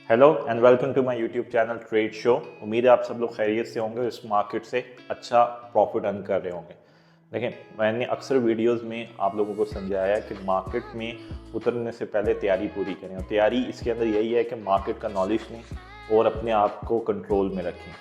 Hello and welcome to my YouTube channel trade show. उम्मीद है आप सब लोग खैरियत से होंगे, इस मार्केट से अच्छा प्रॉफिट अर्न कर रहे होंगे। देखें, मैंने अक्सर वीडियोस में आप लोगों को समझाया है कि मार्केट में उतरने से पहले तैयारी पूरी करें, और तैयारी इसके अंदर यही है कि मार्केट का नॉलेज लें और अपने आप को कंट्रोल में रखें।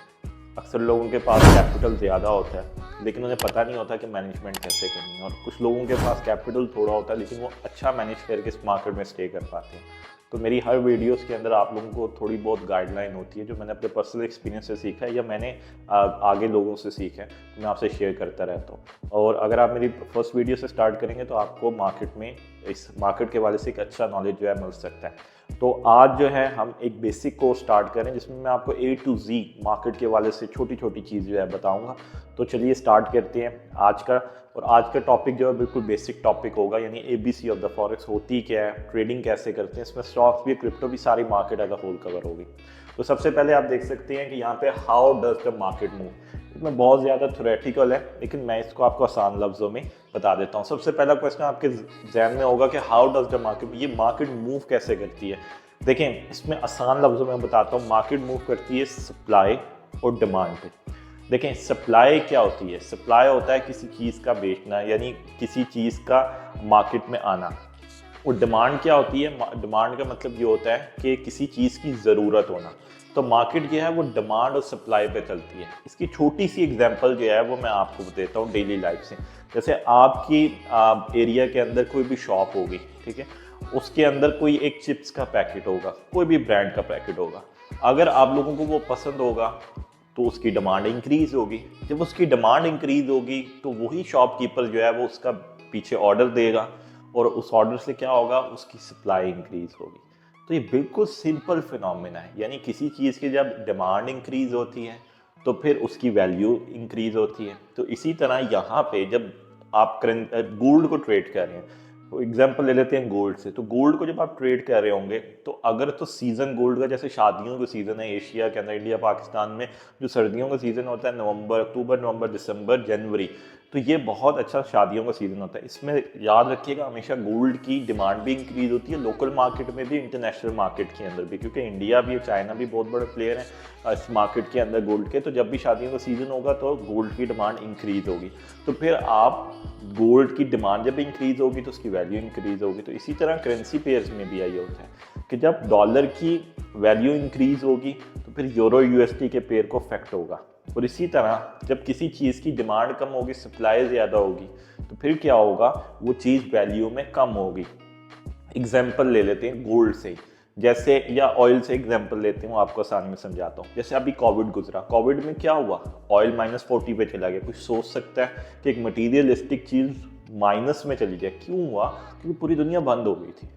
अक्सर लोगों के पास कैपिटल ज़्यादा होता है लेकिन उन्हें पता नहीं होता कि मैनेजमेंट कैसे करनी है, और कुछ लोगों के पास कैपिटल थोड़ा होता है लेकिन वो अच्छा मैनेज करके इस मार्केट में स्टे कर पाते हैं। तो मेरी हर वीडियोस के अंदर आप लोगों को थोड़ी बहुत गाइडलाइन होती है जो मैंने अपने पर्सनल एक्सपीरियंस से सीखा है या मैंने आगे लोगों से सीखा है, तो मैं आपसे शेयर करता रहता हूँ। और अगर आप मेरी फर्स्ट वीडियो से स्टार्ट करेंगे तो आपको मार्केट में इस मार्केट के हवाले से एक अच्छा नॉलेज जो है मिल सकता है। तो आज जो है हम एक बेसिक कोर्स स्टार्ट करें जिसमें मैं आपको A to Z मार्केट के हवाले से छोटी छोटी चीज़ जो है बताऊंगा। तो चलिए स्टार्ट करते हैं आज का। और आज का टॉपिक जो है बिल्कुल बेसिक टॉपिक होगा, यानी ABC ऑफ द फॉरेक्स होती क्या है, ट्रेडिंग कैसे करते हैं, इसमें स्टॉक्स भी, क्रिप्टो भी, सारी market as a whole cover होगी। तो सबसे पहले आप देख सकते हैं कि यहाँ पे how does the market move. इसमें बहुत ज़्यादा थ्योरेटिकल है लेकिन मैं इसको आपको आसान लफ्ज़ों में बता देता हूँ। सबसे पहला क्वेश्चन आपके जहन में होगा कि हाउ डज द मार्केट, ये मार्केट मूव कैसे करती है। देखें, इसमें आसान लफ्ज़ों में बताता हूँ, मार्केट मूव करती है सप्लाई और डिमांड पे। देखें, सप्लाई क्या होती है? सप्लाई होता है किसी चीज़ का बेचना, यानी किसी चीज़ का मार्केट में आना। और डिमांड क्या होती है? डिमांड का मतलब ये होता है कि किसी चीज़ की ज़रूरत होना। तो मार्केट जो है वो डिमांड और सप्लाई पे चलती है। इसकी छोटी सी एग्जांपल जो है वो मैं आपको देता हूँ डेली लाइफ से। जैसे आपकी एरिया के अंदर कोई भी शॉप होगी, ठीक है, उसके अंदर कोई एक चिप्स का पैकेट होगा, कोई भी ब्रांड का पैकेट होगा। अगर आप लोगों को वो पसंद होगा तो उसकी डिमांड इंक्रीज होगी। जब उसकी डिमांड इंक्रीज होगी तो वही शॉपकीपर जो है वो उसका पीछे ऑर्डर देगा, और उस ऑर्डर से क्या होगा, उसकी सप्लाई इंक्रीज होगी। तो ये बिल्कुल सिंपल फिनोमेना है, यानी किसी चीज़ की जब डिमांड इंक्रीज होती है तो फिर उसकी वैल्यू इंक्रीज होती है। तो इसी तरह यहाँ पे जब आप गोल्ड को ट्रेड कर रहे हैं, तो एग्जांपल ले लेते हैं गोल्ड से। तो गोल्ड को जब आप ट्रेड कर रहे होंगे तो अगर तो सीज़न गोल्ड का, जैसे शादियों का सीज़न है एशिया के अंदर, इंडिया पाकिस्तान में जो सर्दियों का सीज़न होता है नवंबर, अक्टूबर, नवंबर, दिसंबर, जनवरी, तो ये बहुत अच्छा शादियों का सीज़न होता है। इसमें याद रखिएगा हमेशा गोल्ड की डिमांड भी इंक्रीज होती है, लोकल मार्केट में भी, इंटरनेशनल मार्केट के अंदर भी, क्योंकि इंडिया भी, चाइना भी बहुत बड़े प्लेयर हैं इस मार्केट के अंदर गोल्ड के। तो जब भी शादियों का सीज़न होगा तो गोल्ड की डिमांड इंक्रीज होगी। तो फिर आप गोल्ड की डिमांड जब इंक्रीज होगी तो उसकी वैल्यू इंक्रीज होगी। तो इसी तरह करेंसी पेयर्स में भी यही होता है कि जब डॉलर की वैल्यू इंक्रीज होगी तो फिर यूरो USD के पेयर को इफेक्ट होगा। और इसी तरह जब किसी चीज़ की डिमांड कम होगी, सप्लाई ज़्यादा होगी, तो फिर क्या होगा, वो चीज़ वैल्यू में कम होगी। एग्जाम्पल ले लेते हैं गोल्ड से, जैसे, या ऑयल से एग्जांपल लेते हूँ, आपको आसानी में समझाता हूँ। जैसे अभी कोविड गुजरा, कोविड में क्या हुआ, ऑयल -40 पे चला गया। कुछ सोच सकता है कि एक मटीरियलिस्टिक चीज़ माइनस में चली जाए? क्यों हुआ? क्योंकि पूरी दुनिया बंद हो गई थी,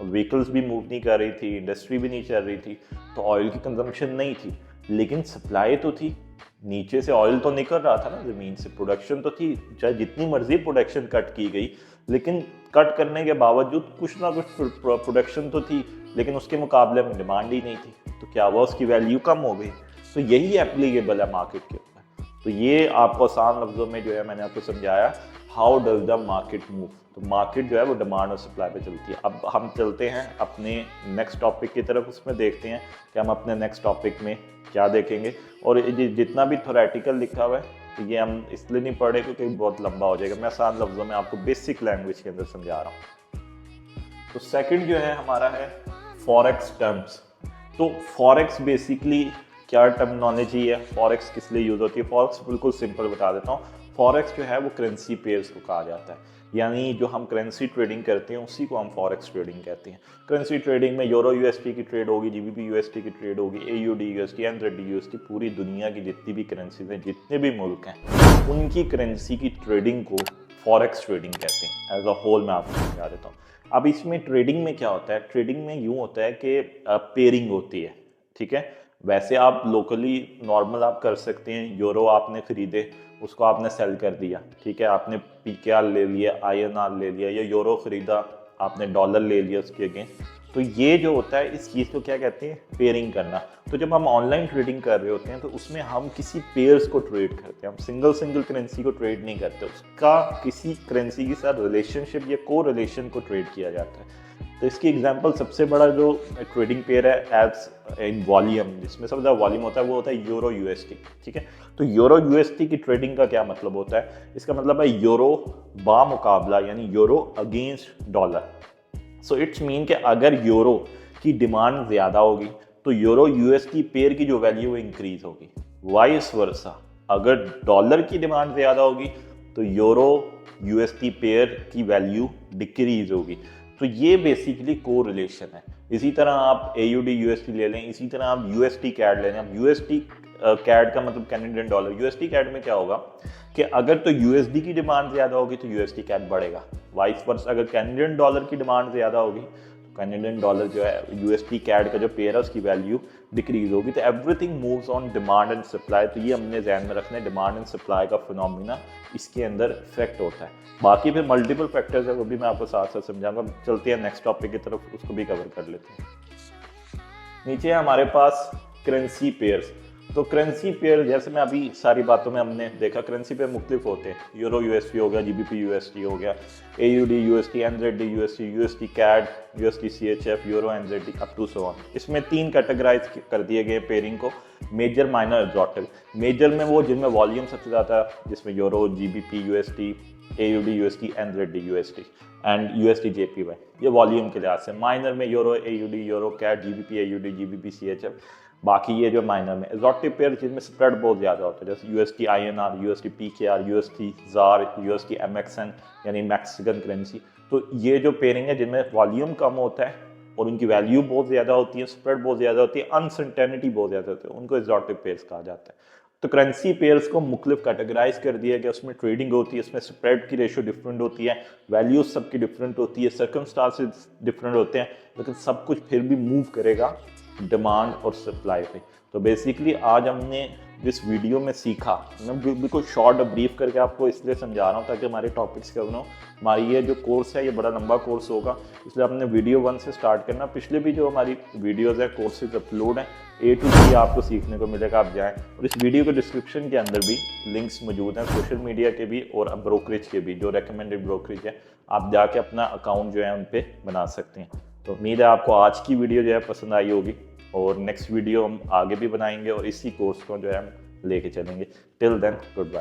व्हीकल्स भी मूव नहीं कर रही थी, इंडस्ट्री भी नहीं चल रही थी, तो ऑयल की कंजम्पशन नहीं थी, लेकिन सप्लाई तो थी। नीचे से ऑयल तो निकल रहा था ना, ज़मीन से प्रोडक्शन तो थी, चाहे जितनी मर्जी प्रोडक्शन कट की गई, लेकिन कट करने के बावजूद कुछ ना कुछ प्रोडक्शन तो थी, लेकिन उसके मुकाबले में डिमांड ही नहीं थी। तो क्या हुआ, उसकी वैल्यू कम हो गई। तो यही एप्लीकेबल है मार्केट के ऊपर। तो ये आपको आसान लफ्ज़ों में जो है मैंने आपको समझाया, how does the market move. तो मार्केट जो है वो डिमांड और सप्लाई पे चलती है। अब हम चलते हैं अपने नेक्स्ट टॉपिक की तरफ, उसमें देखते हैं कि हम अपने नेक्स्ट टॉपिक में क्या देखेंगे। और ये जितना भी थोरेटिकल लिखा हुआ है तो ये हम इसलिए नहीं पढ़े क्योंकि बहुत लंबा हो जाएगा। मैं आसान लफ्ज़ों में आपको बेसिक लैंग्वेज के अंदर समझा रहा हूँ। तो सेकंड जो है हमारा है फॉरेक्स टर्म्स। तो फॉरेक्स बेसिकली क्या टर्मिनोलॉजी है, फॉरेक्स किस लिए यूज़ होती है? फॉरेक्स बिल्कुल सिंपल बता देता हूँ। फॉरेक्स जो है वो करेंसी पेयर्स को कहा जाता है, यानी जो हम करेंसी ट्रेडिंग करते हैं उसी को हम फॉरेक्स ट्रेडिंग कहते हैं। करेंसी ट्रेडिंग में यूरो USD की ट्रेड होगी, GBP USD की ट्रेड होगी, AUD USD, NZD USD, पूरी दुनिया की जितनी भी करेंसीज हैं, जितने भी मुल्क हैं, उनकी करेंसी की ट्रेडिंग को फॉरेक्स ट्रेडिंग कहते हैं। एज अ होल मैं आपको समझा देता हूँ। अब इसमें ट्रेडिंग में क्या होता है, ट्रेडिंग में यूँ होता है कि पेयरिंग होती है, ठीक है। वैसे आप लोकली नॉर्मल आप कर सकते हैं, यूरो आपने खरीदे, उसको आपने सेल कर दिया, ठीक है, आपने PKR ले लिया, INR ले लिया, या यूरो खरीदा, आपने डॉलर ले लिया उसके अगेंस्ट। तो ये जो होता है, इस चीज़ को क्या कहते हैं, पेयरिंग करना। तो जब हम ऑनलाइन ट्रेडिंग कर रहे होते हैं तो उसमें हम किसी पेयर्स को ट्रेड करते हैं, हम सिंगल करेंसी को ट्रेड नहीं करते, उसका किसी करेंसी के साथ रिलेशनशिप या को रिलेशन को ट्रेड किया जाता है। तो इसकी एग्जांपल सबसे बड़ा जो ट्रेडिंग पेयर है एज इन वॉल्यूम, जिसमें सबसे ज़्यादा वॉल्यूम होता है, वो होता है यूरो यूएसडी। ठीक है, तो यूरो यूएसडी की ट्रेडिंग का क्या मतलब होता है? इसका मतलब है यूरो बामुकाबला, यानी euro against dollar. So it's mean कि अगर यूरो की डिमांड ज़्यादा होगी तो यूरो यूएसडी पेयर की जो वैल्यू है इंक्रीज होगी, वाइस वर्सा अगर डॉलर की डिमांड ज़्यादा होगी तो यूरो यूएसडी पेयर की वैल्यू डिक्रीज होगी। तो ये बेसिकली को रिलेशन है। इसी तरह आप AUD USD ले लें, इसी तरह आप USD कैड ले लें। अब USD कैड का मतलब कैनेडियन डॉलर, USD कैड में क्या होगा कि अगर तो USD की डिमांड ज़्यादा होगी तो USD कैड बढ़ेगा, वाइस वर्सा अगर कैनेडियन डॉलर की डिमांड ज़्यादा होगी तो कैनेडियन डॉलर जो है USD कैड का जो पेयर है उसकी वैल्यू डिक्रीज होगी। तो everything moves on demand and supply. तो ये हमने ध्यान में रखना है, डिमांड एंड सप्लाई का फिनोमिना इसके अंदर इफेक्ट होता है। बाकी फिर मल्टीपल फैक्टर्स है, वो भी मैं आपको साथ साथ समझाऊंगा। चलते हैं नेक्स्ट टॉपिक की तरफ, उसको भी कवर कर लेते हैं। नीचे है हमारे पास करेंसी पेयर्स। तो करेंसी पेयर जैसे मैं अभी सारी बातों में हमने देखा, करेंसी पेयर मुख्तलिफ होते हैं। यूरो यूएसडी हो गया, GBP USD हो गया, AUD USD, NZD USD, USD CAD, USD CHF, euro NZD up to so on. इसमें 3 कैटेगराइज कर दिए गए पेयरिंग को, मेजर, माइनर, एक्सोटिक। मेजर में वो जिनमें वॉल्यूम सबसे ज़्यादा, जिसमें euro, GBP USD, AUD USD, NZD USD and USD JPY, ये वॉल्यूम के लिहाज से। माइनर में euro, AUD, euro CAD, GBP AUD, GBP CHF, बाकी ये जो माइनर में। एक्सोटिक पेयर जिनमें स्प्रेड बहुत ज़्यादा होता है, जैसे USD INR, USD PKR, USD ZAR, USD MXN यानी मैक्सिकन करेंसी। तो ये जो पेयरिंग है जिनमें वॉल्यूम कम होता है और उनकी वैल्यू बहुत ज़्यादा होती है, स्प्रेड बहुत ज़्यादा होती है, अनसर्टेनिटी बहुत ज़्यादा होती है, उनको एक्सोटिक पेयर्स कहा जाता है। तो करेंसी पेयर्स को मुख्तलिफ कैटेगराइज कर दिया गया, उसमें ट्रेडिंग होती है, उसमें स्प्रेड की रेशो डिफरेंट होती है, वैल्यूज सबकी डिफरेंट होती है, सर्कमस्टांसेस डिफरेंट होते हैं, लेकिन सब कुछ फिर भी मूव करेगा डिमांड और सप्लाई पे। तो बेसिकली आज हमने इस वीडियो में सीखा, मैं बिल्कुल शॉर्ट ब्रीफ करके आपको इसलिए समझा रहा हूँ ताकि हमारे टॉपिक्स कवर हो। हमारी ये जो कोर्स है ये बड़ा लंबा कोर्स होगा, इसलिए आपने वीडियो 1 से स्टार्ट करना। पिछले भी जो हमारी वीडियोस है, कोर्सेज अपलोड हैं, A to Z आपको सीखने को मिलेगा, आप जाएँ। और इस वीडियो के डिस्क्रिप्शन के अंदर भी लिंक्स मौजूद हैं, सोशल मीडिया के भी और ब्रोकरेज के भी, जो रेकमेंडेड ब्रोकरेज है, आप जाके अपना अकाउंट जो है उन पर बना सकते हैं। तो उम्मीद है आपको आज की वीडियो जो है पसंद आई होगी, और नेक्स्ट वीडियो हम आगे भी बनाएंगे और इसी कोर्स को जो है हम लेके चलेंगे। Till then, good bye.